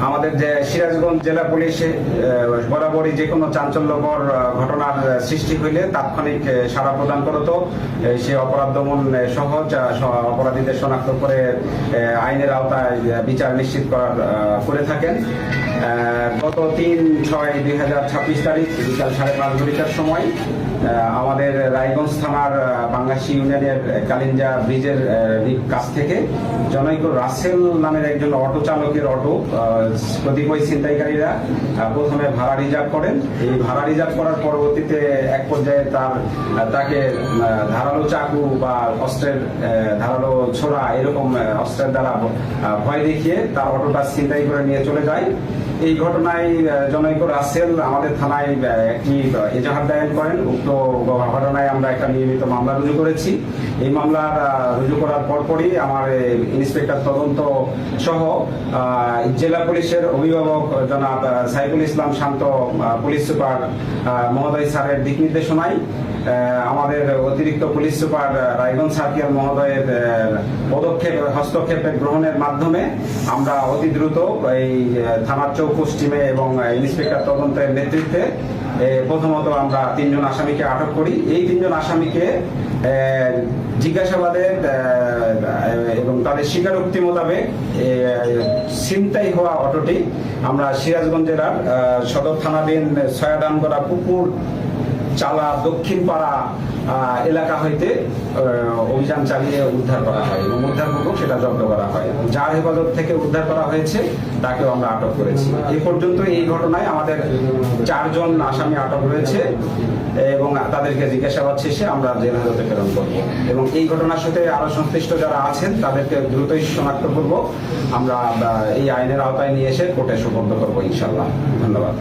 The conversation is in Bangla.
আমাদের যে সিরাজগঞ্জ জেলা পুলিশে বরাবরই যে কোনো চাঞ্চল্যকর ঘটনার সৃষ্টি হইলে তাৎক্ষণিক সাড়া প্রদান করত। সে অপরাধ দমন সহজ অপরাধীদের শনাক্ত করে আইনের আওতায় বিচার নিশ্চিত করে থাকেন। গত ৩/৬/২০২৬ তারিখ বিকাল ৫:৩০ ঘটিকার সময় আমাদের রায়গঞ্জ থানার বাংলাশী ইউনিয়নের কালিঞ্জা ব্রিজের কাছ থেকে জনৈক রাসেল নামের একজন অটো চালকের অটো কতিপয় ছিনতাইকারীরা প্রথমে ভাড়া রিজার্ভ করেন। এই ভাড়া রিজার্ভ করার পরবর্তীতে এক পর্যায়ে তাকে ধারালো চাকু বা অস্ত্রের ধারালো ছোড়া এরকম অস্ত্রের দ্বারা ভয় দেখিয়ে তার অটোটা ছিনতাই করে নিয়ে চলে যায়। এই ঘটনায় জনৈক রাসেল আমাদের থানায় একটি এজাহার দায়ের করেন। উক্ত ঘটনায় আমরা একটা নিয়মিত মামলা রুজু করেছি। এই মামলার রুজু করার পরপরই আমার ইন্সপেক্টর তদন্ত সহ জেলা পুলিশের অভিভাবক জনাব সাইফুল ইসলাম শান্ত পুলিশ সুপার মহোদয় স্যারের দিক নির্দেশনায় আমাদের অতিরিক্ত পুলিশ সুপার রায়গঞ্জ সার্কেল মহোদয়ের হস্তক্ষেপ গ্রহণের মাধ্যমে আমরা অতি দ্রুত এই থানার চৌকুশ টিমে এবং ইন্সপেক্টর তদন্তের নেতৃত্বে প্রথমত আমরা ৩ জন আসামিকে আটক করি। এই ৩ জন আসামিকে জিজ্ঞাসাবাদে এবং তাদের স্বীকারোক্তি মোতাবেক ছিনতাই হওয়া অটোটি আমরা সিরাজগঞ্জ জেলার সদর থানাধীন ছয়াডাঙ্গরা পুকুর চালা দক্ষিণ পাড়া এলাকা হইতে অভিযান চালিয়ে উদ্ধার করা হয় এবং উদ্ধারপূর্বক সেটা জব্দ করা হয়। যার হেফাজত থেকে উদ্ধার করা হয়েছে তাকেও আমরা আটক করেছি। এই পর্যন্ত এই ঘটনায় আমাদের 4 জন আসামি আটক রয়েছে এবং তাদেরকে জিজ্ঞাসাবাদ শেষে আমরা জেল হাজতে প্রেরণ করব এবং এই ঘটনার সাথে আরো সংশ্লিষ্ট যারা আছেন তাদেরকে দ্রুতই শনাক্ত করব। আমরা এই আইনের আওতায় নিয়ে এসে কোর্টে সুপর্দ করবো ইনশাআল্লাহ। ধন্যবাদ।